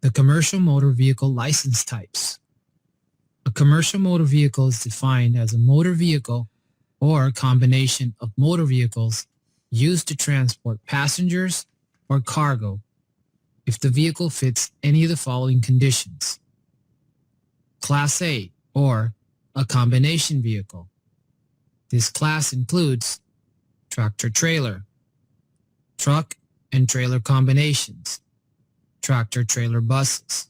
The commercial motor vehicle license types. A commercial motor vehicle is defined as a motor vehicle or a combination of motor vehicles used to transport passengers or cargo if the vehicle fits any of the following conditions. Class A, or a combination vehicle. This class includes tractor-trailer, truck and trailer combinations, tractor-trailer buses.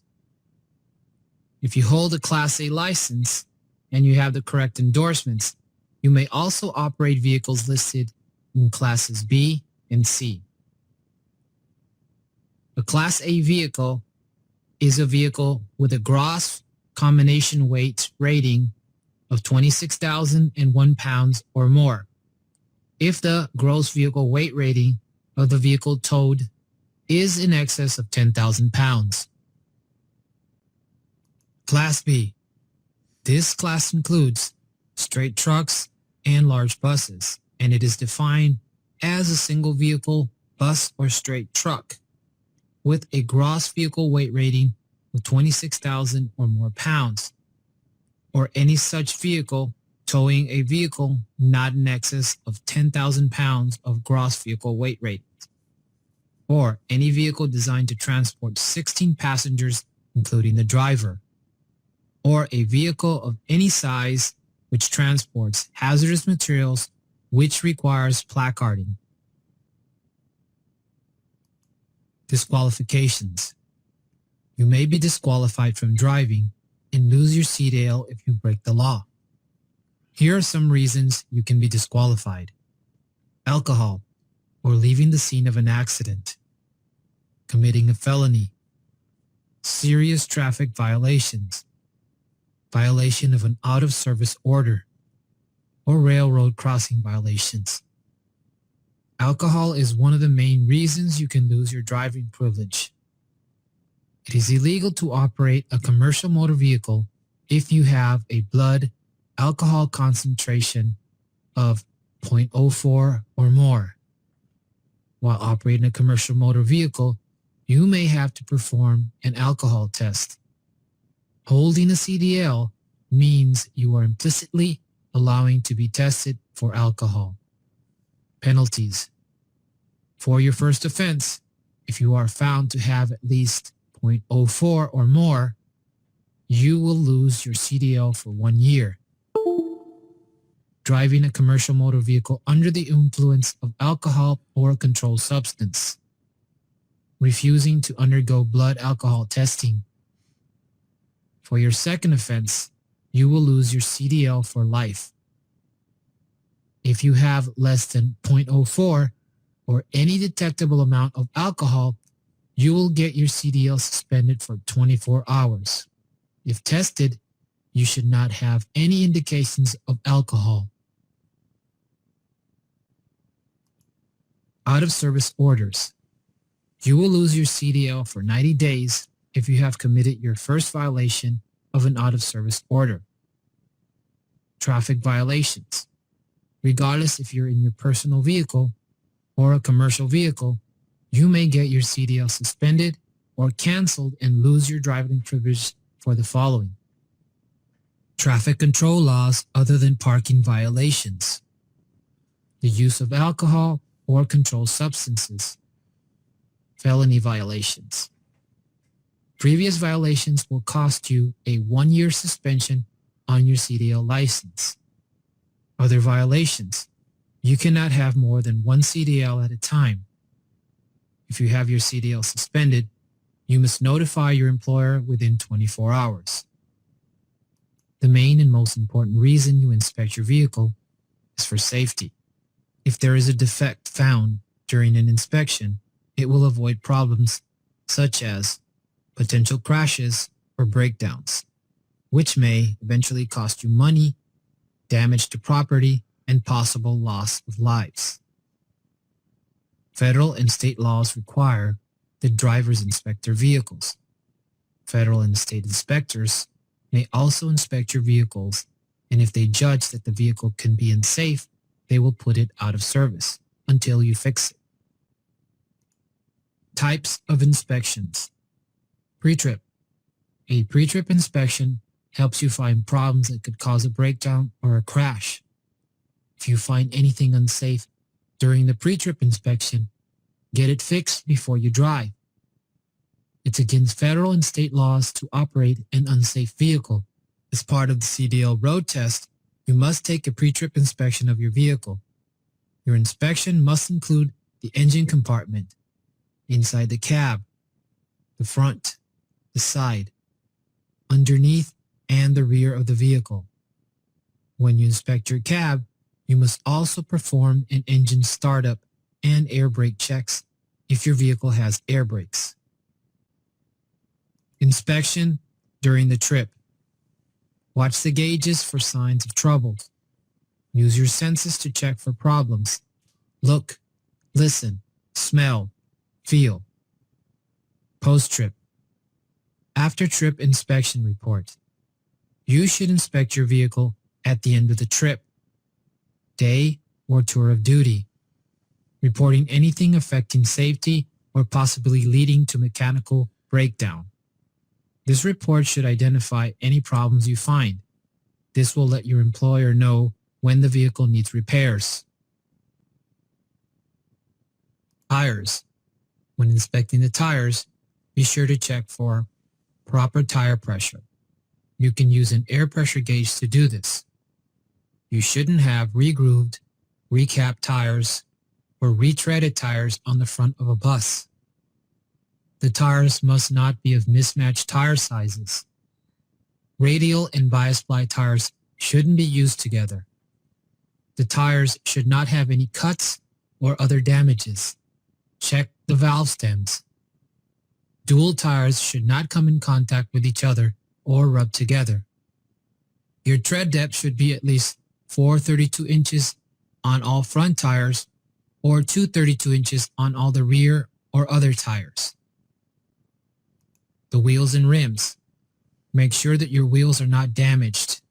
If you hold a Class A license and you have the correct endorsements, you may also operate vehicles listed in Classes B and C. A Class A vehicle is a vehicle with a gross combination weight rating of 26,001 pounds or more, if the gross vehicle weight rating of the vehicle towed is in excess of 10,000 pounds. Class B. This class includes straight trucks and large buses, and it is defined as a single vehicle bus or straight truck with a gross vehicle weight rating of 26,000 or more pounds, or any such vehicle towing a vehicle not in excess of 10,000 pounds of gross vehicle weight rating, or any vehicle designed to transport 16 passengers, including the driver, or a vehicle of any size which transports hazardous materials which requires placarding. Disqualifications. You may be disqualified from driving and lose your CDL if you break the law. Here are some reasons you can be disqualified. Alcohol, or leaving the scene of an accident, committing a felony, serious traffic violations, violation of an out-of-service order, or railroad crossing violations. Alcohol is one of the main reasons you can lose your driving privilege. It is illegal to operate a commercial motor vehicle if you have a blood alcohol concentration of 0.04 or more. While operating a commercial motor vehicle, you may have to perform an alcohol test. Holding a CDL means you are implicitly allowing to be tested for alcohol. Penalties. For your first offense, if you are found to have at least 0.04 or more, you will lose your CDL for 1 year. Driving a commercial motor vehicle under the influence of alcohol or a controlled substance. Refusing to undergo blood alcohol testing. For your second offense, you will lose your CDL for life. If you have less than 0.04 or any detectable amount of alcohol, you will get your CDL suspended for 24 hours. If tested, you should not have any indications of alcohol. Out-of-service orders. You will lose your CDL for 90 days if you have committed your first violation of an out-of-service order. Traffic violations. Regardless if you're in your personal vehicle or a commercial vehicle, you may get your CDL suspended or canceled and lose your driving privilege for the following. Traffic control laws other than parking violations. The use of alcohol or controlled substances. Felony violations. Previous violations will cost you a 1-year suspension on your CDL license. Other violations. You cannot have more than one CDL at a time. If you have your CDL suspended, you must notify your employer within 24 hours. The main and most important reason you inspect your vehicle is for safety. If there is a defect found during an inspection, it will avoid problems such as potential crashes or breakdowns, which may eventually cost you money, damage to property, and possible loss of lives. Federal and state laws require that drivers inspect their vehicles. Federal and state inspectors may also inspect your vehicles, and if they judge that the vehicle can be unsafe, they will put it out of service until you fix it. Types of inspections. Pre-trip. A pre-trip inspection helps you find problems that could cause a breakdown or a crash. If you find anything unsafe during the pre-trip inspection, get it fixed before you drive. It's against federal and state laws to operate an unsafe vehicle. As part of the CDL road test, you must take a pre-trip inspection of your vehicle. Your inspection must include the engine compartment, inside the cab, the front, the side, underneath, and the rear of the vehicle. When you inspect your cab, you must also perform an engine startup and air brake checks if your vehicle has air brakes. Inspection during the trip. Watch the gauges for signs of trouble. Use your senses to check for problems. Look, listen, smell, feel. Post-trip. After-trip inspection report. You should inspect your vehicle at the end of the trip, day, or tour of duty, reporting anything affecting safety or possibly leading to mechanical breakdown. This report should identify any problems you find. This will let your employer know when the vehicle needs repairs. Tires. When inspecting the tires, be sure to check for proper tire pressure. You can use an air pressure gauge to do this. You shouldn't have regrooved, recapped tires, or retreaded tires on the front of a bus. The tires must not be of mismatched tire sizes. Radial and bias ply tires shouldn't be used together. The tires should not have any cuts or other damages. Check the valve stems. Dual tires should not come in contact with each other or rub together. Your tread depth should be at least 4.32 inches on all front tires or 2.32 inches on all the rear or other tires. The wheels and rims. Make sure that your wheels are not damaged.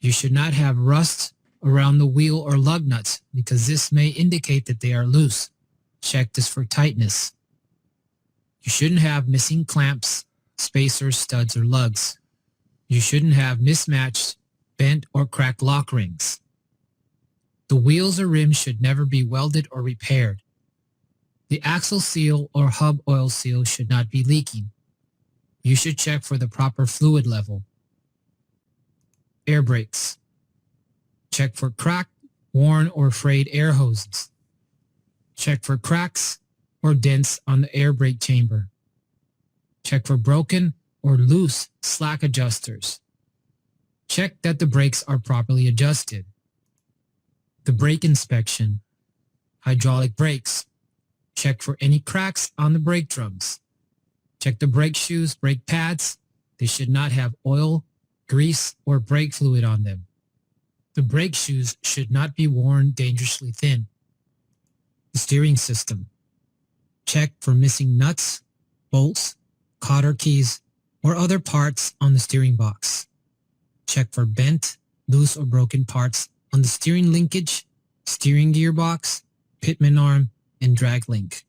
You should not have rust around the wheel or lug nuts because this may indicate that they are loose. Check this for tightness. You shouldn't have missing clamps, spacers, studs, or lugs. You shouldn't have mismatched, bent, or cracked lock rings. The wheels or rims should never be welded or repaired. The axle seal or hub oil seal should not be leaking. You should check for the proper fluid level. Air brakes. Check for cracked, worn, or frayed air hoses. Check for cracks or dents on the air brake chamber. Check for broken or loose slack adjusters. Check that the brakes are properly adjusted. The brake inspection. Hydraulic brakes. Check for any cracks on the brake drums. Check the brake shoes, brake pads. They should not have oil, grease, or brake fluid on them. The brake shoes should not be worn dangerously thin. The steering system. Check for missing nuts, bolts, cotter keys, or other parts on the steering box. Check for bent, loose, or broken parts on the steering linkage, steering gearbox, pitman arm, and drag link.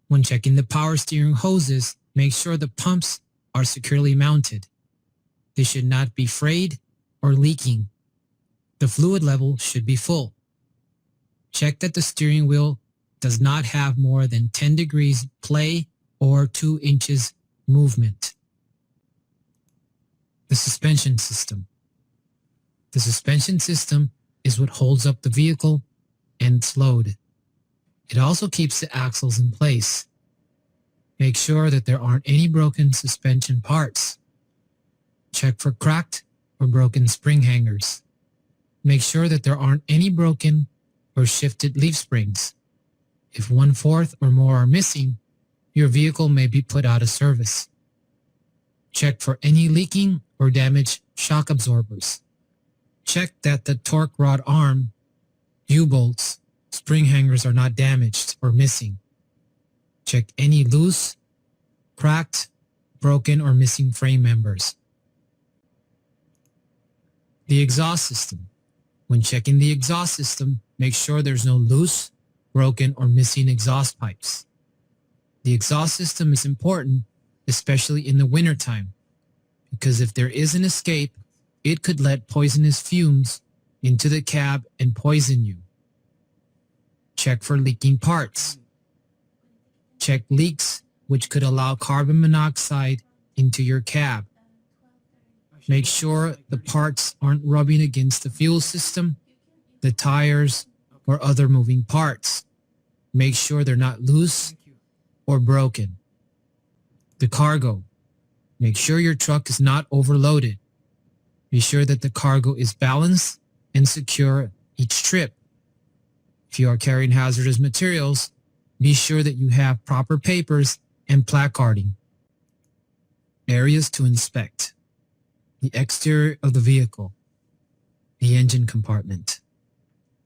When checking the power steering hoses, make sure the pumps are securely mounted. They should not be frayed or leaking. The fluid level should be full. Check that the steering wheel does not have more than 10 degrees play or 2 inches movement. The suspension system. The suspension system is what holds up the vehicle and its load. It also keeps the axles in place. Make sure that there aren't any broken suspension parts. Check for cracked or broken spring hangers. Make sure that there aren't any broken or shifted leaf springs. If 1/4 or more are missing, your vehicle may be put out of service. Check for any leaking or damaged shock absorbers. Check that the torque rod arm, U-bolts, spring hangers are not damaged or missing. Check any loose, cracked, broken, or missing frame members. The exhaust system. When checking the exhaust system, make sure there's no loose, broken, or missing exhaust pipes. The exhaust system is important especially in the wintertime, because if there is an escape, it could let poisonous fumes into the cab and poison you. Check for leaking parts. Check leaks which could allow carbon monoxide into your cab. Make sure the parts aren't rubbing against the fuel system, the tires, or other moving parts. Make sure they're not loose or broken. The cargo. Make sure your truck is not overloaded. Be sure that the cargo is balanced and secure each trip. If you are carrying hazardous materials, be sure that you have proper papers and placarding. Areas to inspect. The exterior of the vehicle. The engine compartment.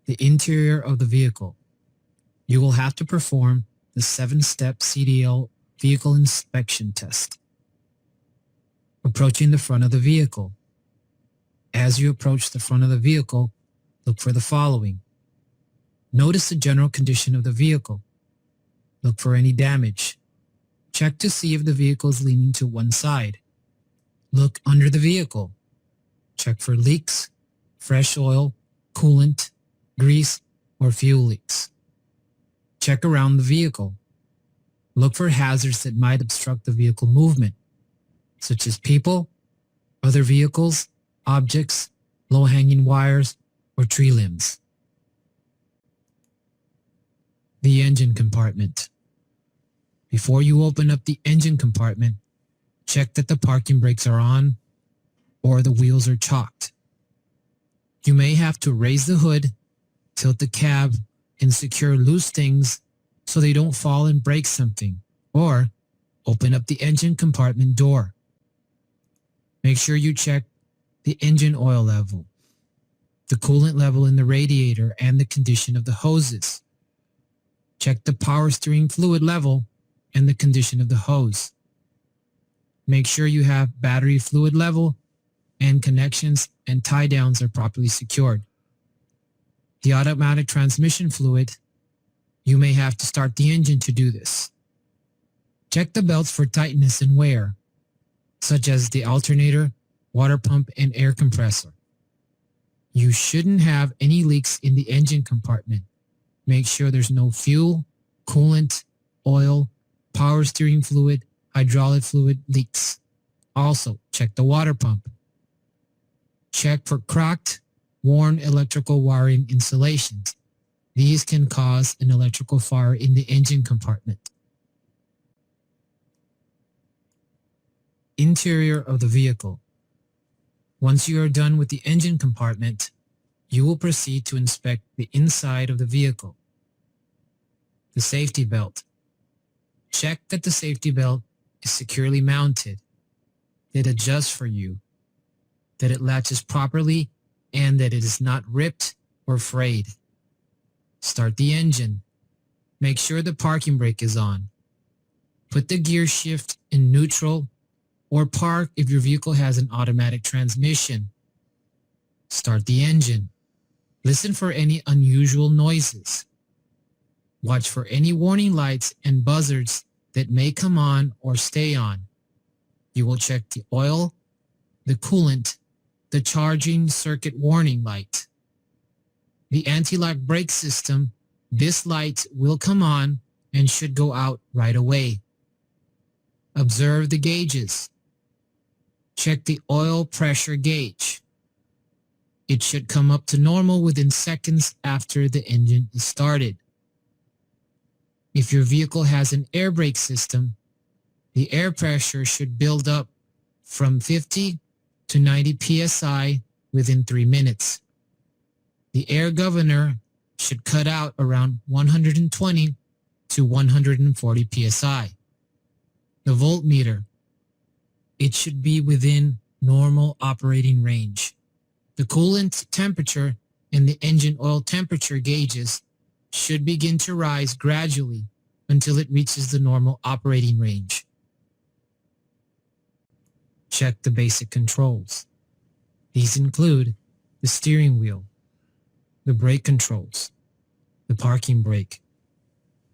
The interior of the vehicle. You will have to perform the 7-step CDL vehicle inspection test. Approaching the front of the vehicle. As you approach the front of the vehicle, look for the following. Notice the general condition of the vehicle. Look for any damage. Check to see if the vehicle is leaning to one side. Look under the vehicle. Check for leaks, fresh oil, coolant, grease, or fuel leaks. Check around the vehicle. Look for hazards that might obstruct the vehicle movement, such as people, other vehicles, objects, low-hanging wires, or tree limbs. The engine compartment. Before you open up the engine compartment, check that the parking brakes are on or the wheels are chalked. You may have to raise the hood, tilt the cab, and secure loose things so they don't fall and break something, or open up the engine compartment door. Make sure you check the engine oil level, the coolant level in the radiator, and the condition of the hoses. Check the power steering fluid level and the condition of the hose. Make sure you have battery fluid level and connections and tie downs are properly secured. The automatic transmission fluid, you may have to start the engine to do this. Check the belts for tightness and wear, such as the alternator, water pump, and air compressor. You shouldn't have any leaks in the engine compartment. Make sure there's no fuel, coolant, oil, power steering fluid, hydraulic fluid leaks. Also, check the water pump. Check for cracked, worn electrical wiring insulations. These can cause an electrical fire in the engine compartment. Interior of the vehicle. Once you are done with the engine compartment, you will proceed to inspect the inside of the vehicle. The safety belt. Check that the safety belt is securely mounted, that it adjusts for you, that it latches properly, and that it is not ripped or frayed. Start the engine. Make sure the parking brake is on. Put the gear shift in neutral or park if your vehicle has an automatic transmission. Start the engine. Listen for any unusual noises. Watch for any warning lights and buzzards that may come on or stay on. You will check the oil, the coolant, the charging circuit warning light. The anti-lock brake system, this light will come on and should go out right away. Observe the gauges. Check the oil pressure gauge. It should come up to normal within seconds after the engine is started. If your vehicle has an air brake system, the air pressure should build up from 50 to 90 psi within 3 minutes. The air governor should cut out around 120 to 140 psi. The voltmeter, it should be within normal operating range. The coolant temperature and the engine oil temperature gauges should begin to rise gradually until it reaches the normal operating range. Check the basic controls. These include the steering wheel, the brake controls, the parking brake,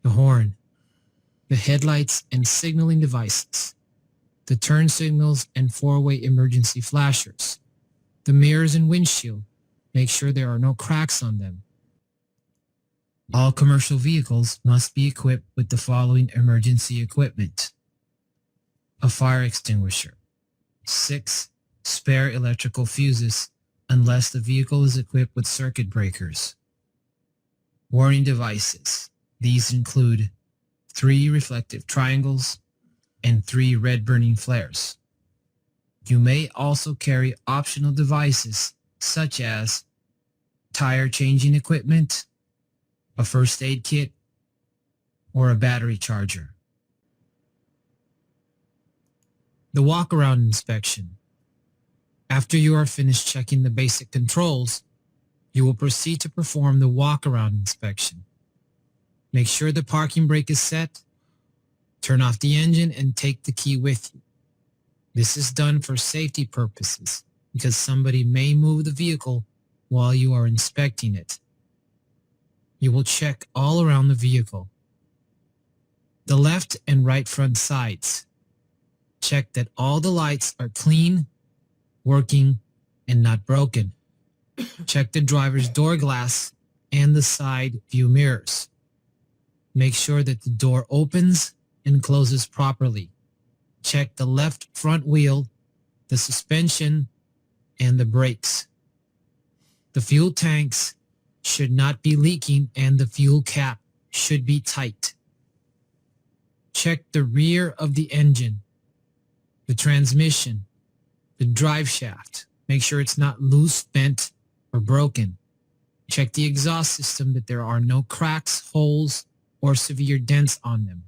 the horn, the headlights and signaling devices, the turn signals and four-way emergency flashers, the mirrors and windshield. Make sure there are no cracks on them. All commercial vehicles must be equipped with the following emergency equipment: a fire extinguisher, 6 spare electrical fuses unless the vehicle is equipped with circuit breakers. Warning devices. These include 3 reflective triangles and 3 red burning flares. You may also carry optional devices such as tire changing equipment, a first aid kit, or a battery charger. The walk-around inspection. After you are finished checking the basic controls, you will proceed to perform the walk-around inspection. Make sure the parking brake is set, turn off the engine, and take the key with you. This is done for safety purposes because somebody may move the vehicle while you are inspecting it. You will check all around the vehicle. The left and right front sides. Check that all the lights are clean, working, and not broken. Check the driver's door glass and the side view mirrors. Make sure that the door opens and closes properly. Check the left front wheel, the suspension, and the brakes. The fuel tanks should not be leaking and the fuel cap should be tight. Check the rear of the engine, the transmission, the drive shaft. Make sure it's not loose, bent, or broken. Check the exhaust system that there are no cracks, holes, or severe dents on them.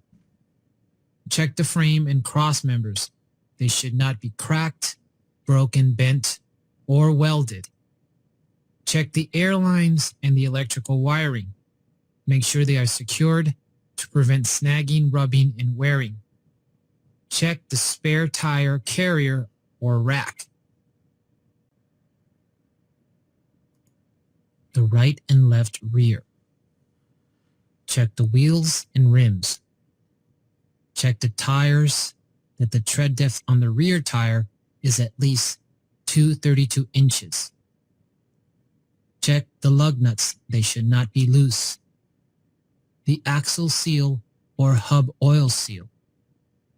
Check the frame and cross members. They should not be cracked, broken, bent, or welded. Check the air lines and the electrical wiring. Make sure they are secured to prevent snagging, rubbing, and wearing. Check the spare tire carrier or rack. The right and left rear. Check the wheels and rims. Check the tires that the tread depth on the rear tire is at least 232 inches. Check the lug nuts. They should not be loose. The axle seal or hub oil seal.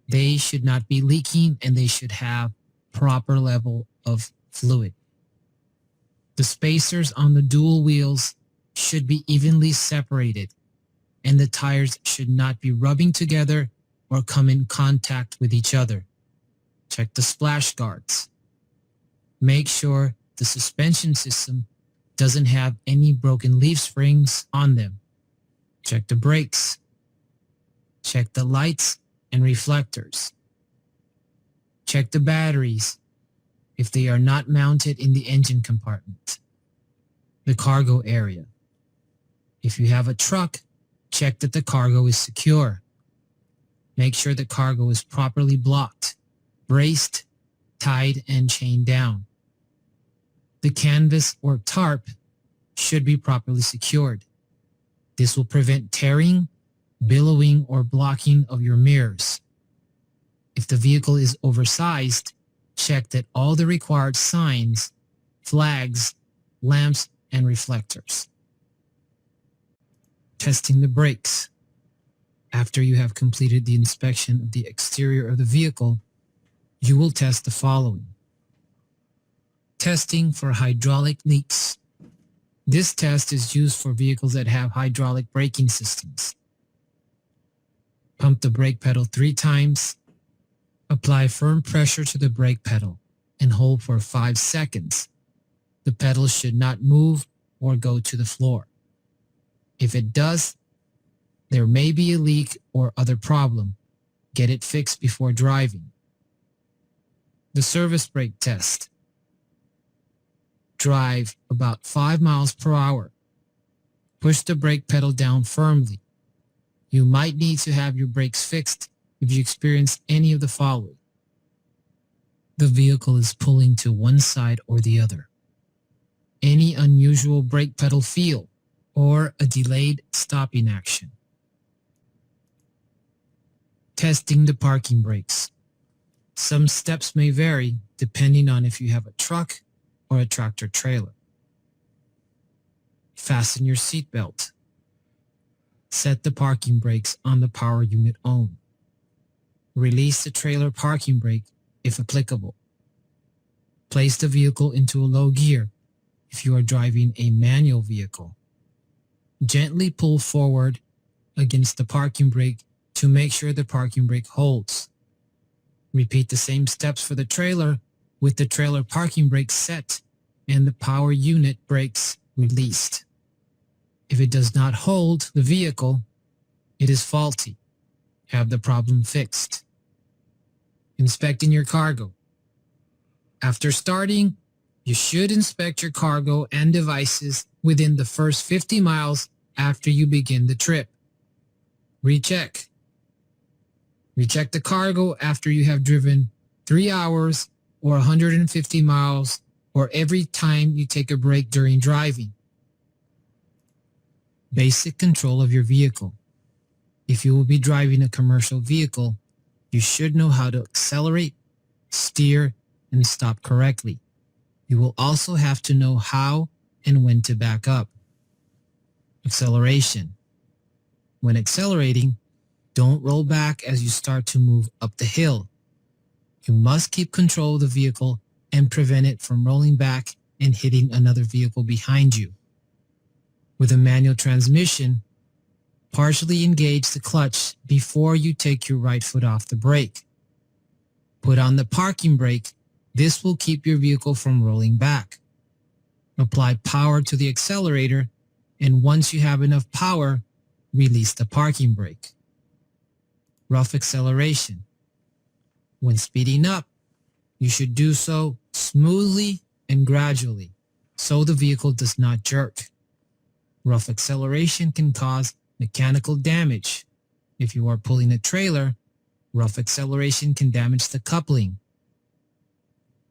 They should not be leaking and they should have proper level of fluid. The spacers on the dual wheels should be evenly separated and the tires should not be rubbing together or come in contact with each other. Check the splash guards. Make sure the suspension system doesn't have any broken leaf springs on them. Check the brakes. Check the lights and reflectors. Check the batteries if they are not mounted in the engine compartment. The cargo area. If you have a truck, check that the cargo is secure. Make sure the cargo is properly blocked, braced, tied, and chained down. The canvas or tarp should be properly secured. This will prevent tearing, billowing, or blocking of your mirrors. If the vehicle is oversized, check that all the required signs, flags, lamps, and reflectors. Testing the brakes. After you have completed the inspection of the exterior of the vehicle, you will test the following. Testing for hydraulic leaks. This test is used for vehicles that have hydraulic braking systems. Pump the brake pedal 3 times. Apply firm pressure to the brake pedal and hold for 5 seconds. The pedal should not move or go to the floor. If it does, there may be a leak or other problem. Get it fixed before driving. The service brake test. Drive about 5 miles per hour. Push the brake pedal down firmly. You might need to have your brakes fixed if you experience any of the following. The vehicle is pulling to one side or the other. Any unusual brake pedal feel or a delayed stopping action. Testing the parking brakes. Some steps may vary depending on if you have a truck or a tractor trailer. Fasten your seatbelt. Set the parking brakes on the power unit on. Release the trailer parking brake if applicable. Place the vehicle into a low gear if you are driving a manual vehicle. Gently pull forward against the parking brake to make sure the parking brake holds. Repeat the same steps for the trailer with the trailer parking brake set and the power unit brakes released. If it does not hold the vehicle, it is faulty. Have the problem fixed. Inspecting your cargo. After starting, you should inspect your cargo and devices within the first 50 miles after you begin the trip. Recheck. Recheck the cargo after you have driven 3 hours or 150 miles or every time you take a break during driving. Basic control of your vehicle. If you will be driving a commercial vehicle, you should know how to accelerate, steer, and stop correctly. You will also have to know how and when to back up. Acceleration. When accelerating, don't roll back as you start to move up the hill. You must keep control of the vehicle and prevent it from rolling back and hitting another vehicle behind you. With a manual transmission, partially engage the clutch before you take your right foot off the brake. Put on the parking brake. This will keep your vehicle from rolling back. Apply power to the accelerator, and once you have enough power, release the parking brake. Rough acceleration. When speeding up, you should do so smoothly and gradually, so the vehicle does not jerk. Rough acceleration can cause mechanical damage. If you are pulling a trailer, rough acceleration can damage the coupling.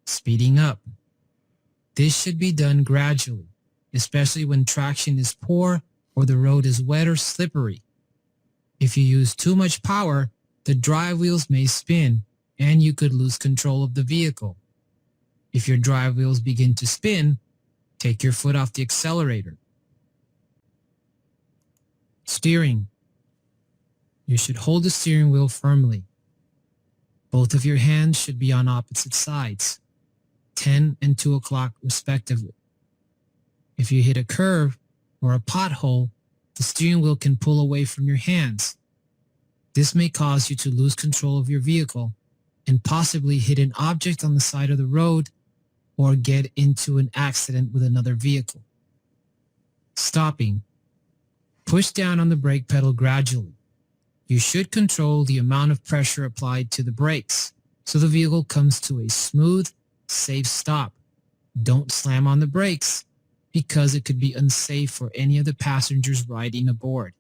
Speeding up. This should be done gradually, especially when traction is poor or the road is wet or slippery. If you use too much power, the drive wheels may spin and you could lose control of the vehicle. If your drive wheels begin to spin, take your foot off the accelerator. Steering. You should hold the steering wheel firmly. Both of your hands should be on opposite sides, 10 and 2 o'clock respectively. If you hit a curve or a pothole, the steering wheel can pull away from your hands. This may cause you to lose control of your vehicle and possibly hit an object on the side of the road or get into an accident with another vehicle. Stopping. Push down on the brake pedal gradually. You should control the amount of pressure applied to the brakes so the vehicle comes to a smooth, safe stop. Don't slam on the brakes because it could be unsafe for any of the passengers riding aboard,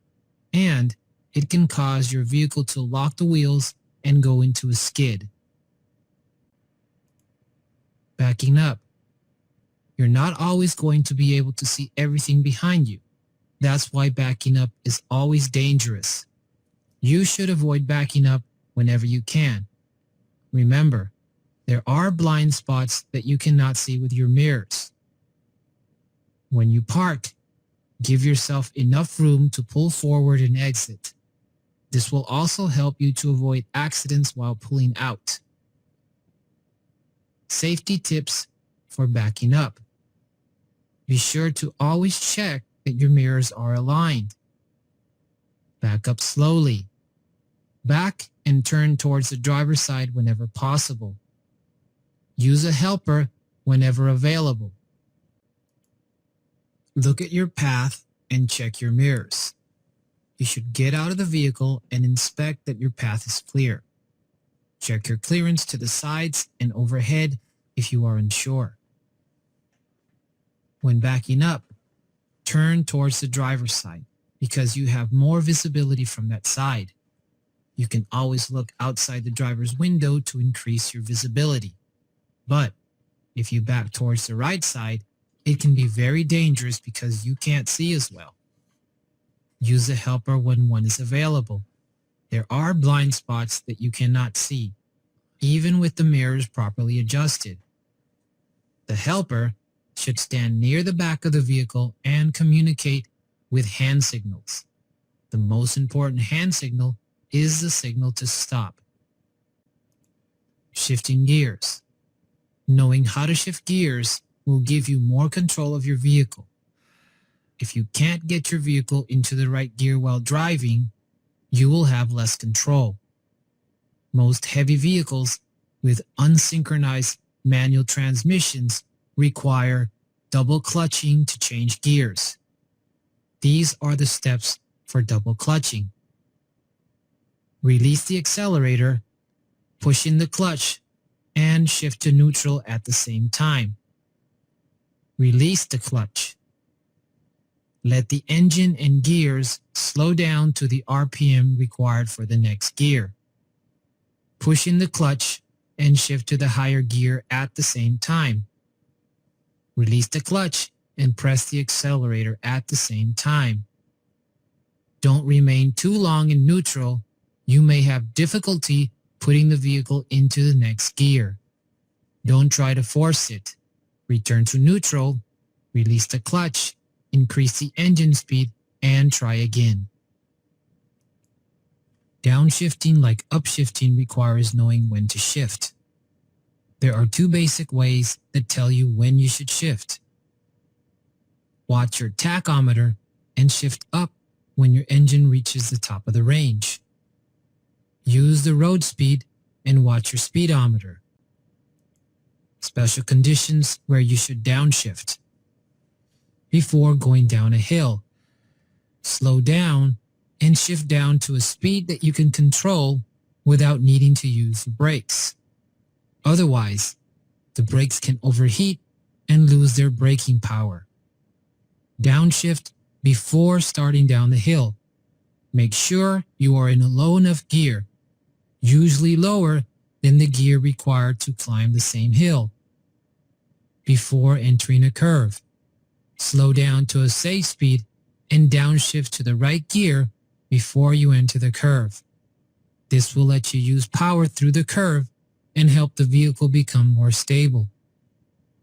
and it can cause your vehicle to lock the wheels and go into a skid. Backing up. You're not always going to be able to see everything behind you. That's why backing up is always dangerous. You should avoid backing up whenever you can. Remember, there are blind spots that you cannot see with your mirrors. When you park, give yourself enough room to pull forward and exit. This will also help you to avoid accidents while pulling out. Safety tips for backing up. Be sure to always check that your mirrors are aligned. Back up slowly. Back and turn towards the driver's side whenever possible. Use a helper whenever available. Look at your path and check your mirrors. You should get out of the vehicle and inspect that your path is clear. Check your clearance to the sides and overhead if you are unsure. When backing up, turn towards the driver's side because you have more visibility from that side. You can always look outside the driver's window to increase your visibility. But if you back towards the right side, it can be very dangerous because you can't see as well. Use a helper when one is available. There are blind spots that you cannot see. even with the mirrors properly adjusted. The helper should stand near the back of the vehicle and communicate with hand signals. The most important hand signal is the signal to stop. Shifting gears. Knowing how to shift gears will give you more control of your vehicle. If you can't get your vehicle into the right gear while driving, you will have less control. Most heavy vehicles with unsynchronized manual transmissions require double clutching to change gears. These are the steps for double clutching. Release the accelerator, push in the clutch, and shift to neutral at the same time. Release the clutch. Let the engine and gears slow down to the RPM required for the next gear. Push in the clutch and shift to the higher gear at the same time. Release the clutch and press the accelerator at the same time. Don't remain too long in neutral. You may have difficulty putting the vehicle into the next gear. Don't try to force it. Return to neutral, release the clutch, increase the engine speed, and try again. Downshifting like upshifting requires knowing when to shift. There are two basic ways that tell you when you should shift. Watch your tachometer and shift up when your engine reaches the top of the range. Use the road speed and watch your speedometer. Special conditions where you should downshift. Before going down a hill, slow down and shift down to a speed that you can control without needing to use the brakes. Otherwise, the brakes can overheat and lose their braking power. Downshift before starting down the hill. Make sure you are in a low enough gear, usually lower than the gear required to climb the same hill. Before entering a curve, slow down to a safe speed and downshift to the right gear before you enter the curve. This will let you use power through the curve and help the vehicle become more stable.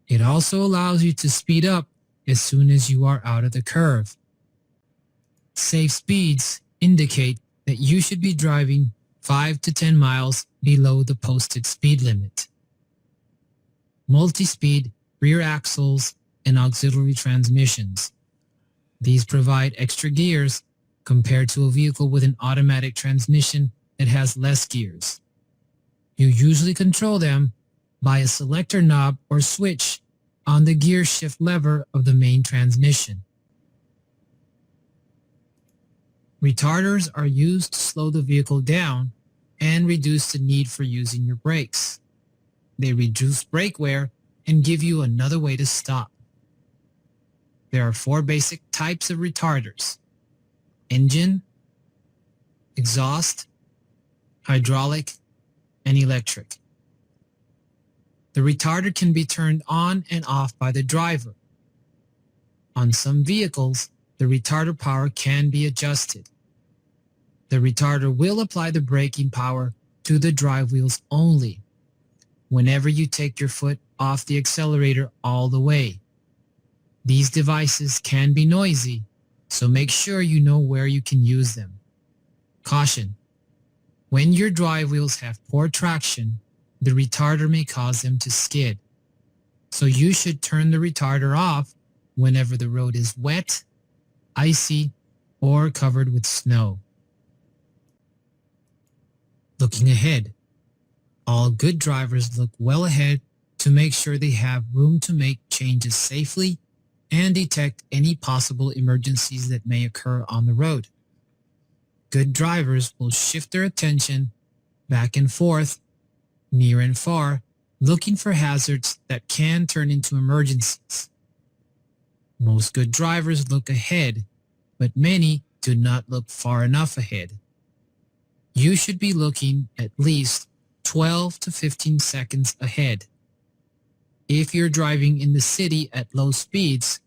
It also allows you to speed up as soon as you are out of the curve. Safe speeds indicate that you should be driving 5 to 10 miles below the posted speed limit. Multi-speed, rear axles, and auxiliary transmissions. These provide extra gears compared to a vehicle with an automatic transmission that has less gears. You usually control them by a selector knob or switch on the gear shift lever of the main transmission. Retarders are used to slow the vehicle down and reduce the need for using your brakes. They reduce brake wear and give you another way to stop. There are 4 basic types of retarders: engine, exhaust, hydraulic, and electric. The retarder can be turned on and off by the driver. On some vehicles, the retarder power can be adjusted. The retarder will apply the braking power to the drive wheels only whenever you take your foot off the accelerator all the way. These devices can be noisy, so make sure you know where you can use them. Caution: when your drive wheels have poor traction, the retarder may cause them to skid. So you should turn the retarder off whenever the road is wet, icy, or covered with snow. Looking ahead. All good drivers look well ahead to make sure they have room to make changes safely and detect any possible emergencies that may occur on the road. Good drivers will shift their attention back and forth, near and far, looking for hazards that can turn into emergencies. Most good drivers look ahead, but many do not look far enough ahead. You should be looking at least 12 to 15 seconds ahead. If you're driving in the city at low speeds,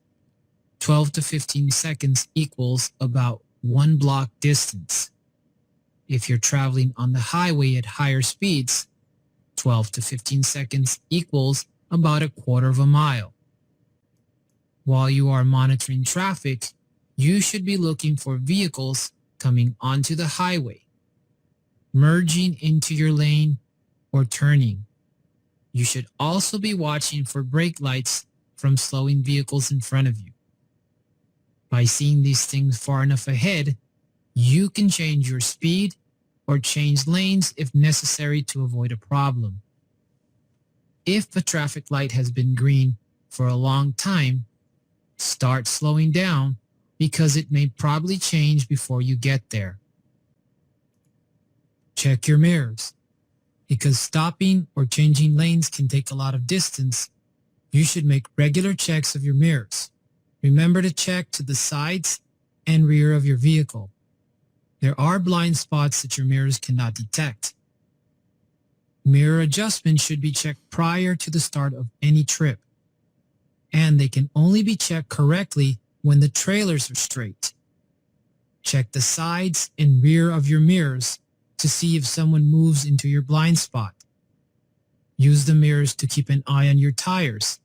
12 to 15 seconds equals about 1 block distance. If you're traveling on the highway at higher speeds, 12 to 15 seconds equals about a quarter of a mile. While you are monitoring traffic, you should be looking for vehicles coming onto the highway, merging into your lane, or turning. You should also be watching for brake lights from slowing vehicles in front of you. By seeing these things far enough ahead, you can change your speed or change lanes if necessary to avoid a problem. If a traffic light has been green for a long time, start slowing down because it may probably change before you get there. Check your mirrors. Because stopping or changing lanes can take a lot of distance, you should make regular checks of your mirrors. Remember to check to the sides and rear of your vehicle. There are blind spots that your mirrors cannot detect. Mirror adjustment should be checked prior to the start of any trip, and they can only be checked correctly when the trailers are straight. Check the sides and rear of your mirrors to see if someone moves into your blind spot. Use the mirrors to keep an eye on your tires.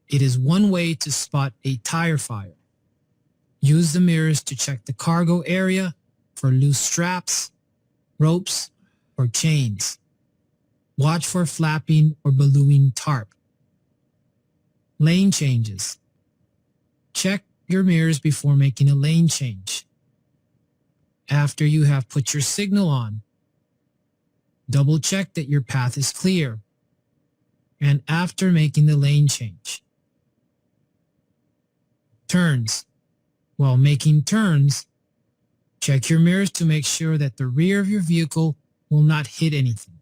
It is one way to spot a tire fire. Use the mirrors to check the cargo area for loose straps, ropes, or chains. Watch for flapping or ballooning tarp. Lane changes. Check your mirrors before making a lane change. After you have put your signal on, double check that your path is clear, and after making the lane change. Turns. While making turns, check your mirrors to make sure that the rear of your vehicle will not hit anything.